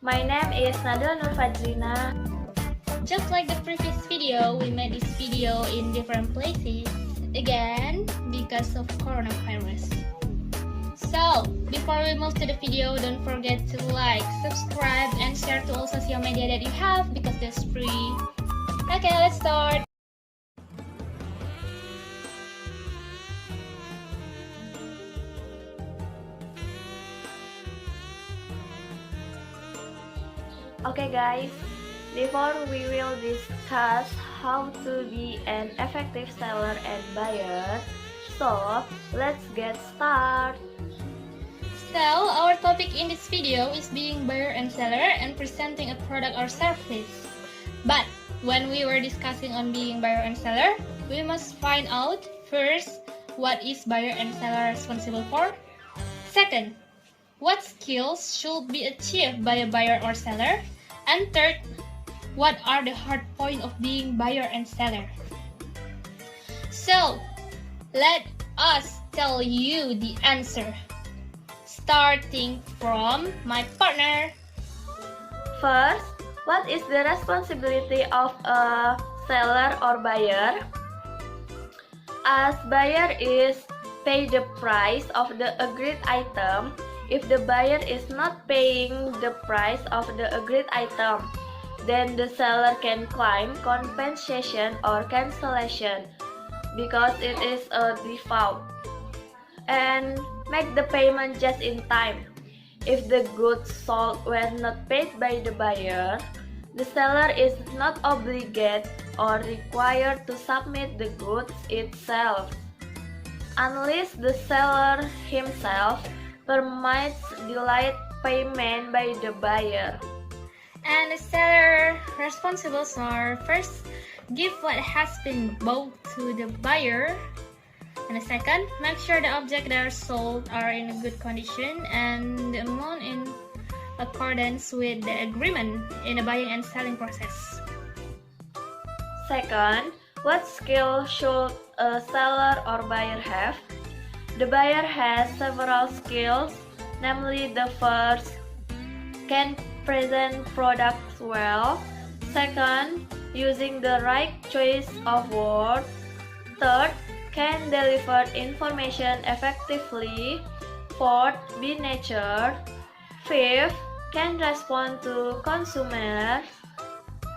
My name is Nadila Nur Fajrina. Just like the previous video, we made this video in different places, again, because of coronavirus. So, before we move to the video, don't forget to like, subscribe, and share to all social media that you have because that's free. Okay, let's start! Okay guys, before we will discuss how to be an effective seller and buyer, so let's get started. So, our topic in this video is being buyer and seller and presenting a product or service. But when we were discussing on being buyer and seller, we must find out first, what is buyer and seller responsible for? Second, what skills should be achieved by a buyer or seller? And third, what are the hard points of being buyer and seller? So, let us tell you the answer. Starting from my partner. First, what is the responsibility of a seller or buyer? As buyer is pay the price of the agreed item. If the buyer is not paying the price of the agreed item, then the seller can claim compensation or cancellation because it is a default and make the payment just in time. If the goods sold were not paid by the buyer, the seller is not obligated or required to submit the goods itself, unless the seller himself permits delayed payment by the buyer. And the seller responsibles are first, give what has been bought to the buyer. And the second, make sure the objects that are sold are in a good condition and the amount in accordance with the agreement in the buying and selling process. Second, what skill should a seller or buyer have? The buyer has several skills, namely the first, can present products well. Second, using the right choice of words. Third, can deliver information effectively. Fourth, be natured. Fifth, can respond to consumers.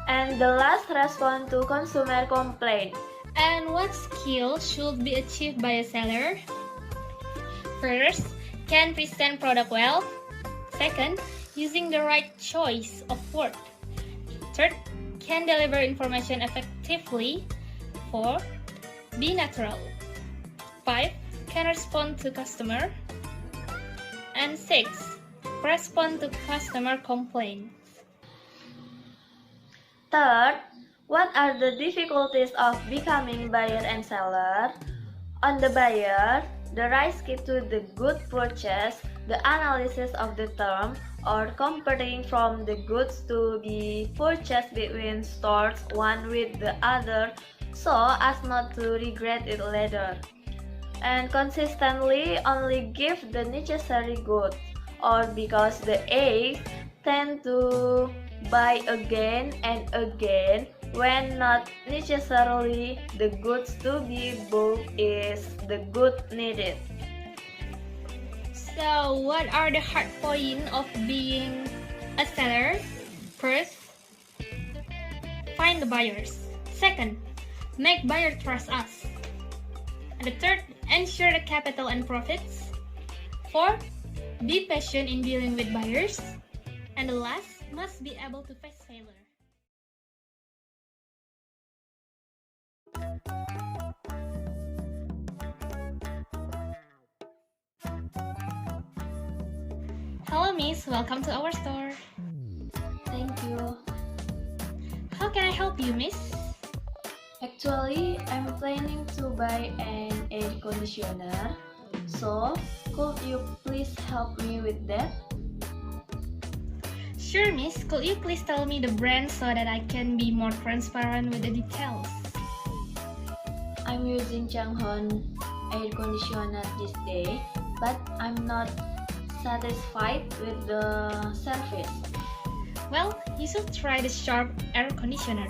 And the last, respond to consumer complaint. And what skill should be achieved by a seller? First, can present product well. Second, using the right choice of word. Third, can deliver information effectively. Fourth, be natural. 5, can respond to customer. And 6, respond to customer complaints. Third, what are the difficulties of becoming buyer and seller? On the buyer, the risk to the good purchase, the analysis of the term, or comparing from the goods to be purchased between stores one with the other so as not to regret it later. And consistently only give the necessary goods, or because the A tend to buy again and again when not necessarily the goods to be bought is the good needed. So, what are the hard points of being a seller? First, find the buyers. Second, make buyer trust us. And the third, ensure the capital and profits. Fourth, be patient in dealing with buyers. And the last, must be able to face failure. Hello Miss, welcome to our store. Thank you. How can I help you, Miss? Actually, I'm planning to buy an air conditioner. So, could you please help me with that? Sure, Miss. Could you please tell me the brand so that I can be more transparent with the details? I'm using Changhong air conditioner this day, but I'm not satisfied with the service. Well, you should try the Sharp air conditioner.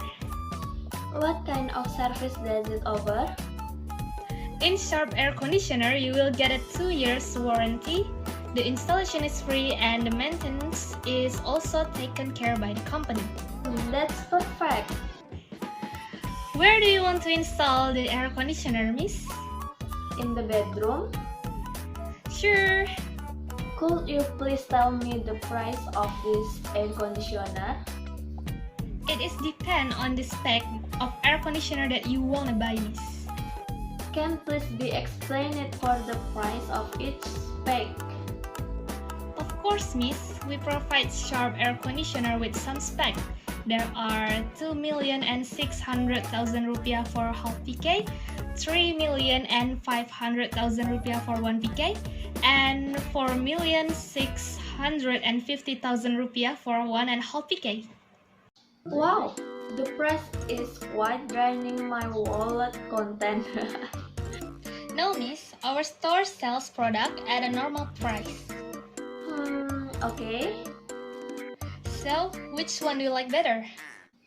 What kind of service does it offer? In Sharp air conditioner, you will get a 2 years warranty. The installation is free and the maintenance is also taken care by the company. That's perfect. Where do you want to install the air conditioner, miss? In the bedroom? Sure. Could you please tell me the price of this air conditioner? It is depend on the spec of air conditioner that you wanna buy, miss. Can please be explained for the price of each spec? Of course, miss. We provide Sharp air conditioner with some spec. There are 2,600,000 rupiah for half PK, 3,500,000 rupiah for 1 PK, and 4,650,000 rupiah for 1.5 PK. Wow, the price is quite draining my wallet content. No, miss. Our store sells product at a normal price. Okay. So, which one do you like better?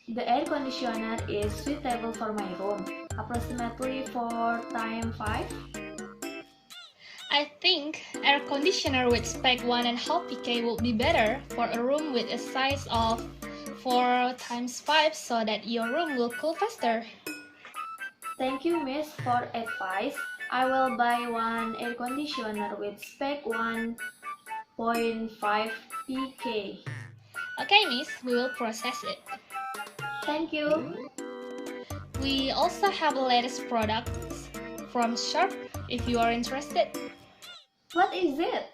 The air conditioner is suitable for my room, approximately for time 5. I think air conditioner with spec 1.5 PK would be better for a room with a size of 4 times 5 so that your room will cool faster. Thank you, miss, for advice. I will buy one air conditioner with spec 1.5 PK. Okay, miss, we will process it. Thank you. We also have latest products from Sharp if you are interested. What is it?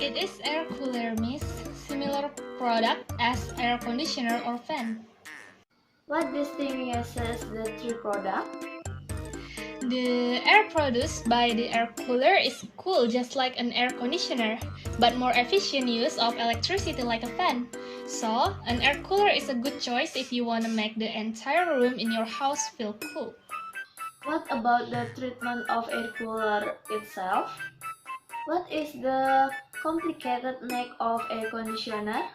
It is air cooler, miss. Similar product as air conditioner or fan. What distinguishes the three products? The air produced by the air cooler is cool just like an air conditioner, but more efficient use of electricity like a fan. So, an air cooler is a good choice if you want to make the entire room in your house feel cool. What about the treatment of air cooler itself? What is the complicated make of air conditioner?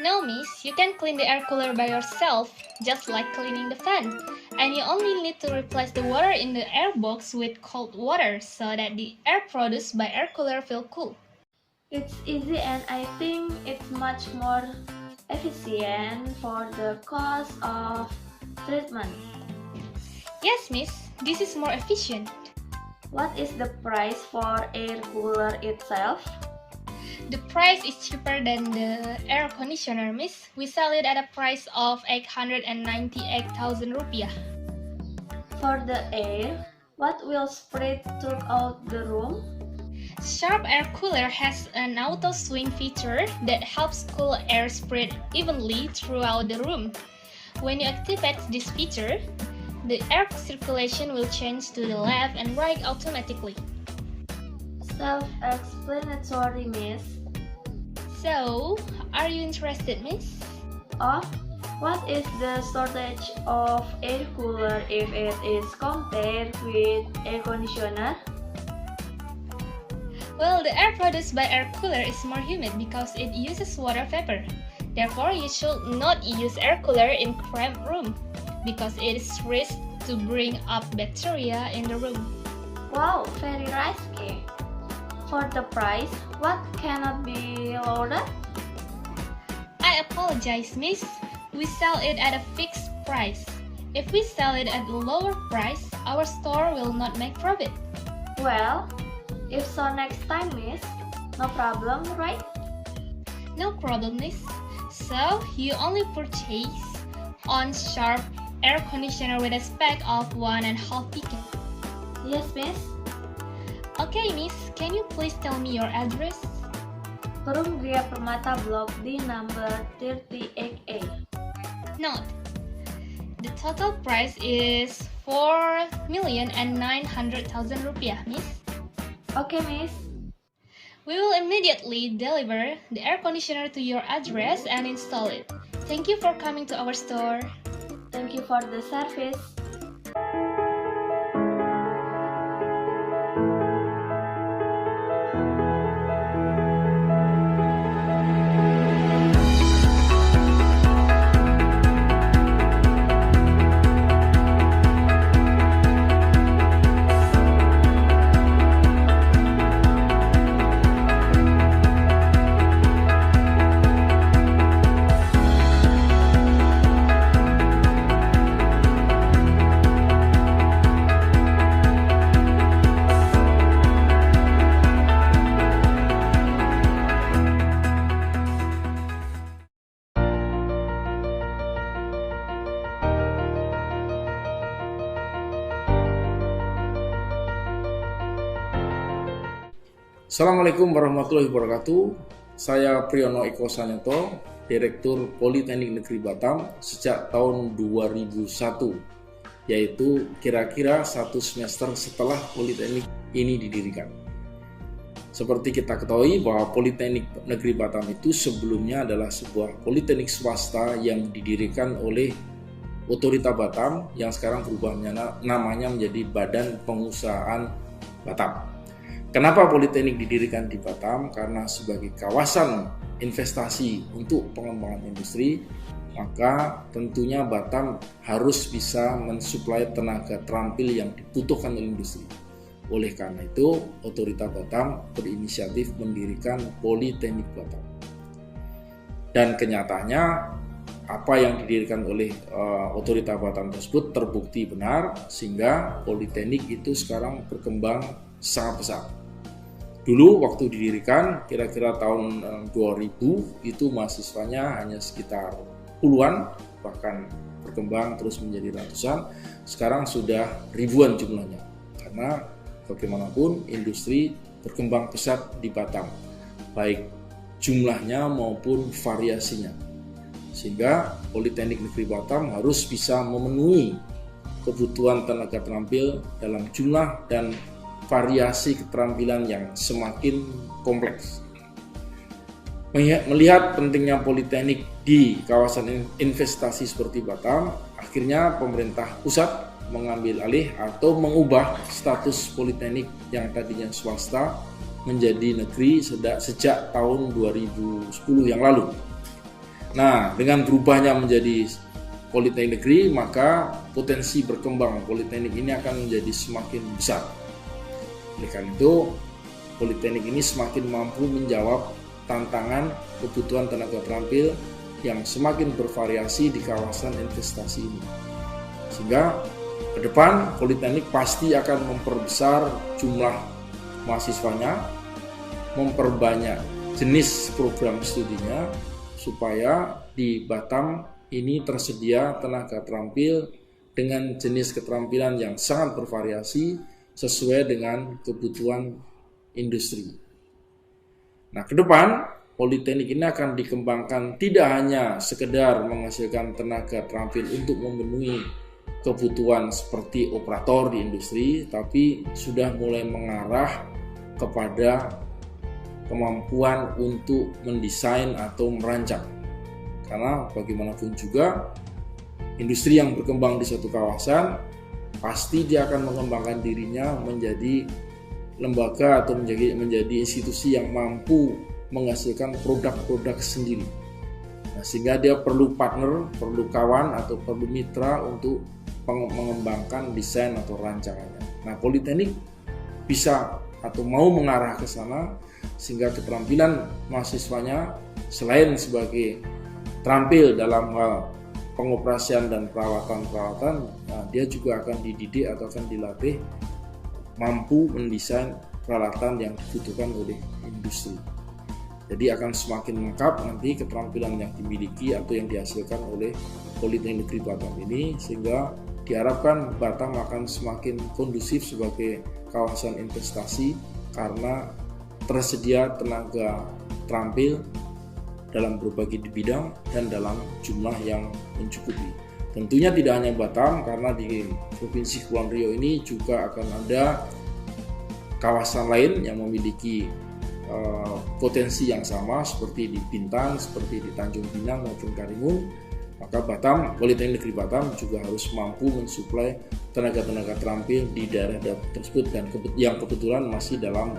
No, miss, you can clean the air cooler by yourself, just like cleaning the fan. And you only need to replace the water in the air box with cold water so that the air produced by air cooler feel cool. It's easy and I think it's much more efficient for the cost of treatment. Yes, miss, this is more efficient. What is the price for air cooler itself? The price is cheaper than the air conditioner, miss. We sell it at a price of 898,000 rupiah. For the air, what will spread throughout the room? Sharp air cooler has an auto swing feature that helps cool air spread evenly throughout the room. When you activate this feature, the air circulation will change to the left and right automatically. Self-explanatory, miss. So, are you interested, miss? Oh, what is the shortage of air cooler if it is compared with air conditioner? Well, the air produced by air cooler is more humid because it uses water vapor. Therefore, you should not use air cooler in cramped room because it is risk to bring up bacteria in the room. Wow, very risky. For the price, what cannot be lowered? I apologize, miss. We sell it at a fixed price. If we sell it at a lower price, our store will not make profit. Well, if so next time, miss, no problem, right? No problem, miss. So, you only purchase on Sharp air conditioner with a spec of 1.5 PK. Yes, miss. Okay, miss, can you please tell me your address? Perum Gria Permata Block D number 38A. Note, the total price is 4,900,000 rupiah, miss. Okay, miss. We will immediately deliver the air conditioner to your address and install it. Thank you for coming to our store. Thank you for the service. Assalamualaikum warahmatullahi wabarakatuh. Saya Priyono Eko Sanyoto, Direktur Politeknik Negeri Batam sejak tahun 2001, yaitu kira-kira 1 semester setelah Politeknik ini didirikan. Seperti kita ketahui bahwa Politeknik Negeri Batam itu sebelumnya adalah sebuah politeknik swasta yang didirikan oleh Otorita Batam yang sekarang berubah namanya menjadi Badan Pengusahaan Batam. Kenapa Politeknik didirikan di Batam? Karena sebagai kawasan investasi untuk pengembangan industri, maka tentunya Batam harus bisa mensuplai tenaga terampil yang dibutuhkan oleh industri. Oleh karena itu, Otorita Batam berinisiatif mendirikan Politeknik Batam. Dan kenyataannya, apa yang didirikan oleh Otorita Batam tersebut terbukti benar, sehingga Politeknik itu sekarang berkembang sangat besar. Dulu waktu didirikan kira-kira tahun 2000 itu mahasiswanya hanya sekitar puluhan, bahkan berkembang terus menjadi ratusan. Sekarang sudah ribuan jumlahnya, karena bagaimanapun industri berkembang pesat di Batam, baik jumlahnya maupun variasinya, sehingga Politeknik Negeri Batam harus bisa memenuhi kebutuhan tenaga terampil dalam jumlah dan variasi keterampilan yang semakin kompleks. Melihat pentingnya politeknik di kawasan investasi seperti Batam, akhirnya pemerintah pusat mengambil alih atau mengubah status politeknik yang tadinya swasta menjadi negeri sejak tahun 2010 yang lalu. Nah, dengan berubahnya menjadi politeknik negeri, maka potensi berkembang politeknik ini akan menjadi semakin besar. Oleh karena itu, Politeknik ini semakin mampu menjawab tantangan kebutuhan tenaga terampil yang semakin bervariasi di kawasan investasi ini. Sehingga ke depan Politeknik pasti akan memperbesar jumlah mahasiswanya, memperbanyak jenis program studinya, supaya di Batam ini tersedia tenaga terampil dengan jenis keterampilan yang sangat bervariasi sesuai dengan kebutuhan industri. Nah, ke depan Politeknik ini akan dikembangkan tidak hanya sekedar menghasilkan tenaga terampil untuk memenuhi kebutuhan seperti operator di industri, tapi sudah mulai mengarah kepada kemampuan untuk mendesain atau merancang. Karena bagaimanapun juga industri yang berkembang di suatu kawasan pasti dia akan mengembangkan dirinya menjadi lembaga atau menjadi institusi yang mampu menghasilkan produk-produk sendiri. Nah, sehingga dia perlu partner, perlu kawan atau perlu mitra untuk mengembangkan desain atau rancangannya. Nah, Politeknik bisa atau mau mengarah ke sana sehingga keterampilan mahasiswanya selain sebagai terampil dalam hal pengoperasian dan perawatan, nah, dia juga akan dididik atau akan dilatih mampu mendesain peralatan yang dibutuhkan oleh industri. Jadi akan semakin lengkap nanti keterampilan yang dimiliki atau yang dihasilkan oleh Politeknik Negeri Batam ini, sehingga diharapkan Batam akan semakin kondusif sebagai kawasan investasi karena tersedia tenaga terampil dalam berbagai bidang dan dalam jumlah yang mencukupi. Tentunya tidak hanya Batam, karena di Provinsi Kepulauan Riau ini juga akan ada kawasan lain yang memiliki potensi yang sama seperti di Bintan, seperti di Tanjung Pinang maupun Karimun. Maka Politeknik Negeri Batam juga harus mampu mensuplai tenaga-tenaga terampil di daerah tersebut dan yang kebetulan masih dalam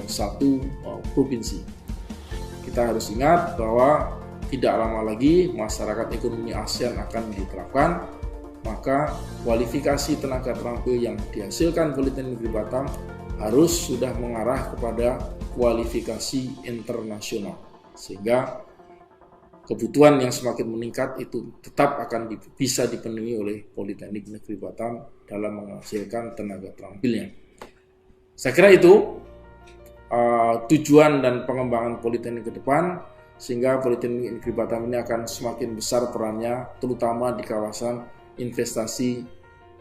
satu provinsi. Kita harus ingat bahwa tidak lama lagi masyarakat ekonomi ASEAN akan diterapkan, maka kualifikasi tenaga terampil yang dihasilkan Politeknik Negeri Batam harus sudah mengarah kepada kualifikasi internasional, sehingga kebutuhan yang semakin meningkat itu tetap akan bisa dipenuhi oleh Politeknik Negeri Batam dalam menghasilkan tenaga terampilnya. Saya kira itu tujuan dan pengembangan Politeknik ke depan, sehingga Politeknik Negeri Batam ini akan semakin besar perannya, terutama di kawasan investasi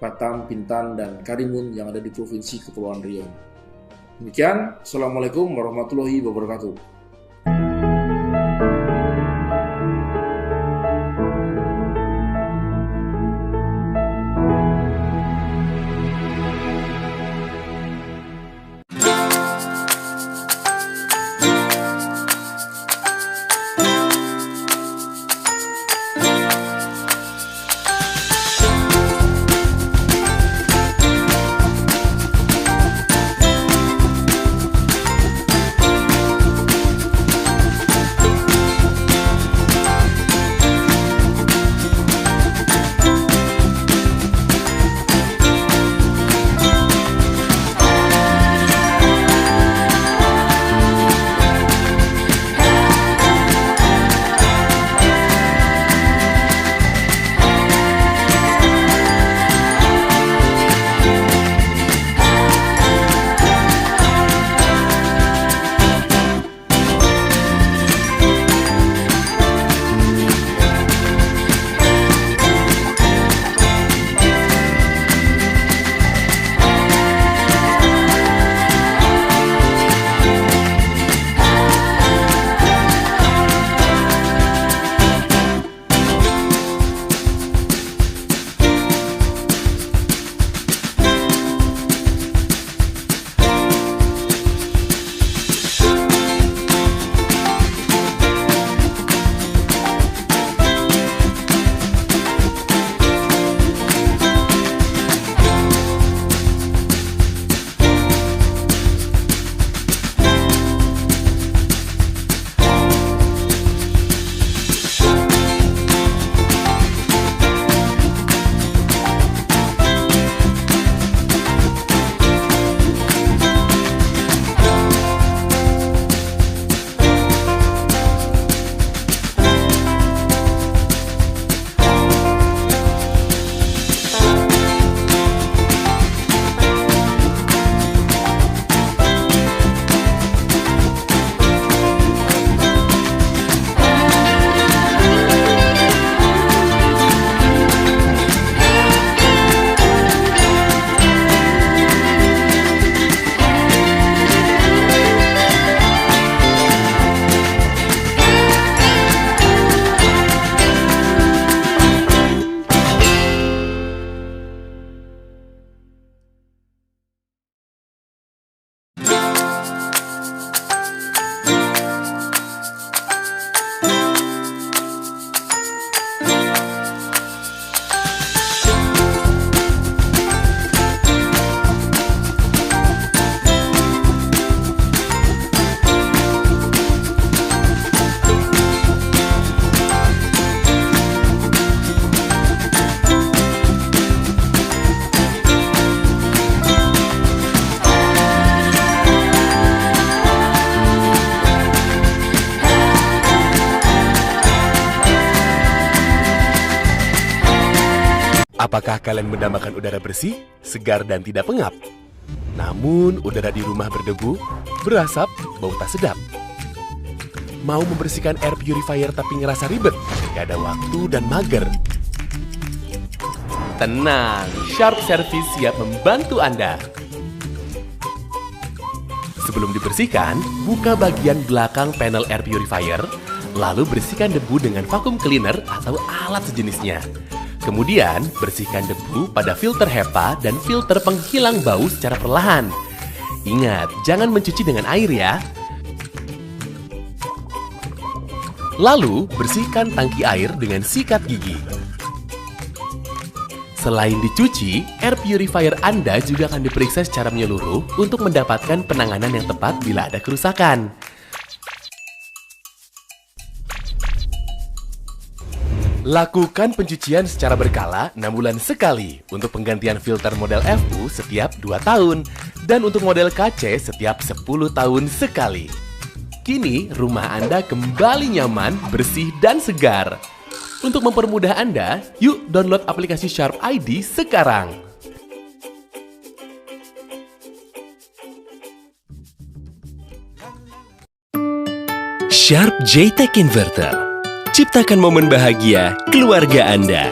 Batam, Bintan, dan Karimun yang ada di Provinsi Kepulauan Riau. Demikian, Assalamualaikum warahmatullahi wabarakatuh. Apakah kalian mendambakan udara bersih, segar, dan tidak pengap? Namun, udara di rumah berdebu, berasap, bau tak sedap. Mau membersihkan air purifier tapi ngerasa ribet, gak ada waktu dan mager? Tenang, Sharp Service siap membantu Anda. Sebelum dibersihkan, buka bagian belakang panel air purifier, lalu bersihkan debu dengan vacuum cleaner atau alat sejenisnya. Kemudian, bersihkan debu pada filter HEPA dan filter penghilang bau secara perlahan. Ingat, jangan mencuci dengan air ya. Lalu, bersihkan tangki air dengan sikat gigi. Selain dicuci, air purifier Anda juga akan diperiksa secara menyeluruh untuk mendapatkan penanganan yang tepat bila ada kerusakan. Lakukan pencucian secara berkala 6 bulan sekali untuk penggantian filter model FU setiap 2 tahun dan untuk model KC setiap 10 tahun sekali. Kini rumah Anda kembali nyaman, bersih, dan segar. Untuk mempermudah Anda, yuk download aplikasi Sharp ID sekarang. Sharp JTech Inverter. Ciptakan momen bahagia keluarga Anda.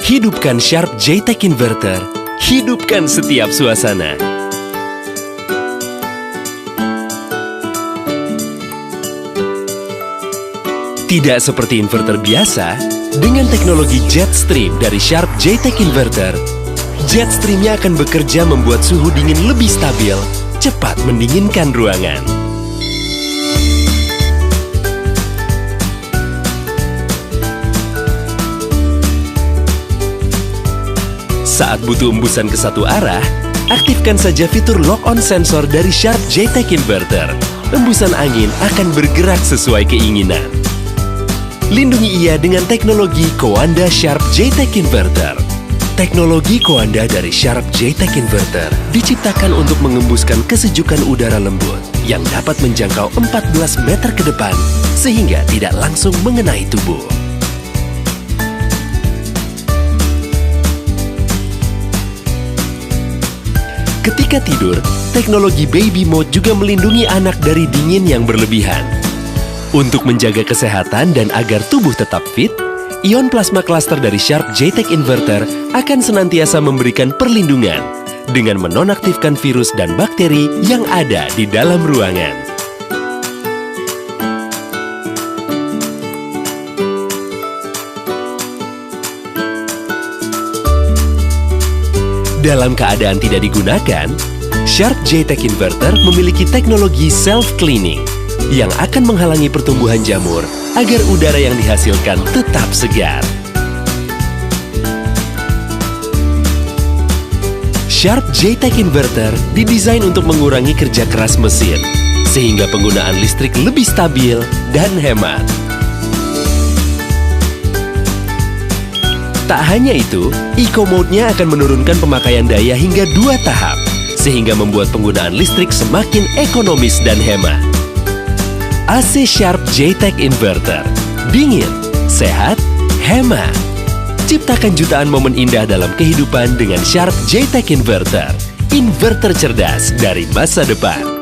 Hidupkan Sharp JTech Inverter. Hidupkan setiap suasana. Tidak seperti inverter biasa, dengan teknologi Jetstream dari Sharp JTech Inverter, Jetstreamnya akan bekerja membuat suhu dingin lebih stabil, cepat mendinginkan ruangan. Saat butuh embusan ke satu arah, aktifkan saja fitur lock-on sensor dari Sharp JTech Inverter. Embusan angin akan bergerak sesuai keinginan. Lindungi ia dengan teknologi Coanda Sharp JTech Inverter. Teknologi Coanda dari Sharp JTech Inverter diciptakan untuk mengembuskan kesejukan udara lembut yang dapat menjangkau 14 meter ke depan sehingga tidak langsung mengenai tubuh. Ketika tidur, teknologi Baby Mode juga melindungi anak dari dingin yang berlebihan. Untuk menjaga kesehatan dan agar tubuh tetap fit, ion plasma cluster dari Sharp JTech Inverter akan senantiasa memberikan perlindungan dengan menonaktifkan virus dan bakteri yang ada di dalam ruangan. Dalam keadaan tidak digunakan, Sharp JTech Inverter memiliki teknologi self-cleaning yang akan menghalangi pertumbuhan jamur agar udara yang dihasilkan tetap segar. Sharp JTech Inverter didesain untuk mengurangi kerja keras mesin, sehingga penggunaan listrik lebih stabil dan hemat. Tak hanya itu, Eco Mode-nya akan menurunkan pemakaian daya hingga 2 tahap, sehingga membuat penggunaan listrik semakin ekonomis dan hemat. AC Sharp JTech Inverter. Dingin, sehat, hemat. Ciptakan jutaan momen indah dalam kehidupan dengan Sharp JTech Inverter. Inverter cerdas dari masa depan.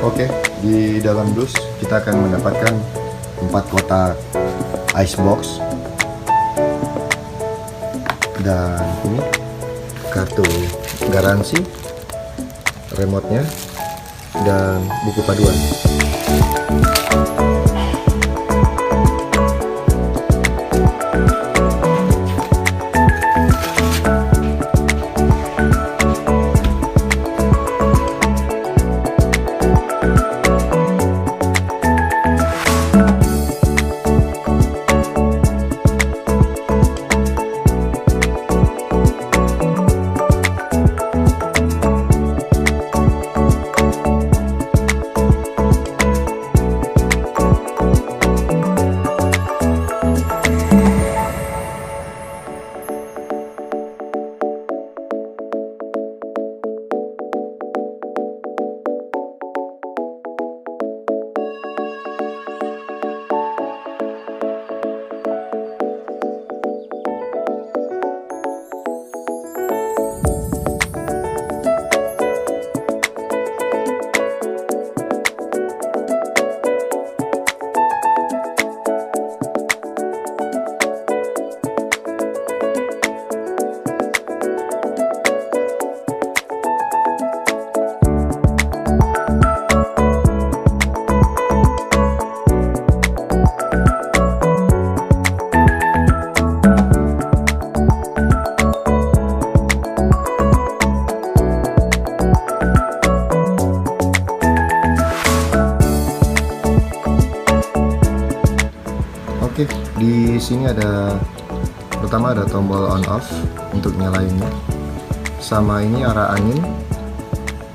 Oke, di dalam dus kita akan mendapatkan 4 kotak icebox dan ini kartu garansi, remote-nya, dan buku paduan. Oke, di sini ada pertama ada tombol on off untuk nyalainnya, sama ini arah angin.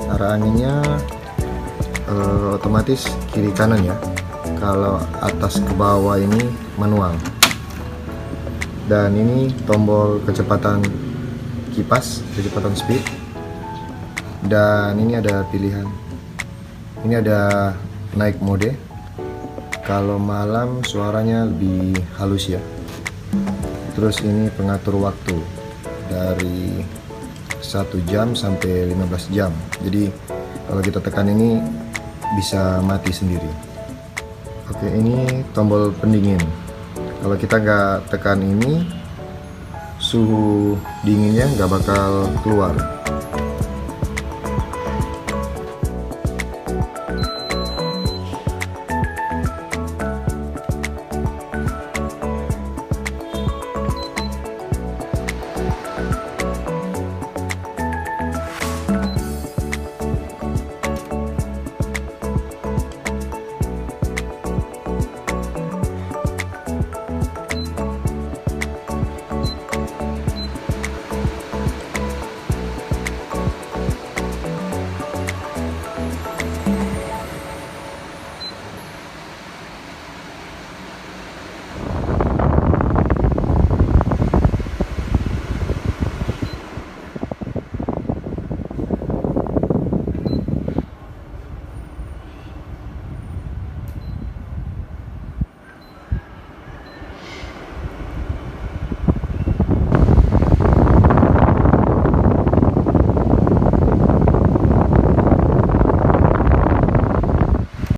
Arah anginnya otomatis kiri kanan ya, kalau atas ke bawah ini manual. Dan ini tombol kecepatan kipas, kecepatan speed. Dan ini ada pilihan, ini ada naik mode, kalau malam suaranya lebih halus ya. Terus ini pengatur waktu dari 1 jam sampai 15 jam. Jadi kalau kita tekan ini bisa mati sendiri. Oke, ini tombol pendingin. Kalau kita nggak tekan ini, suhu dinginnya nggak bakal keluar.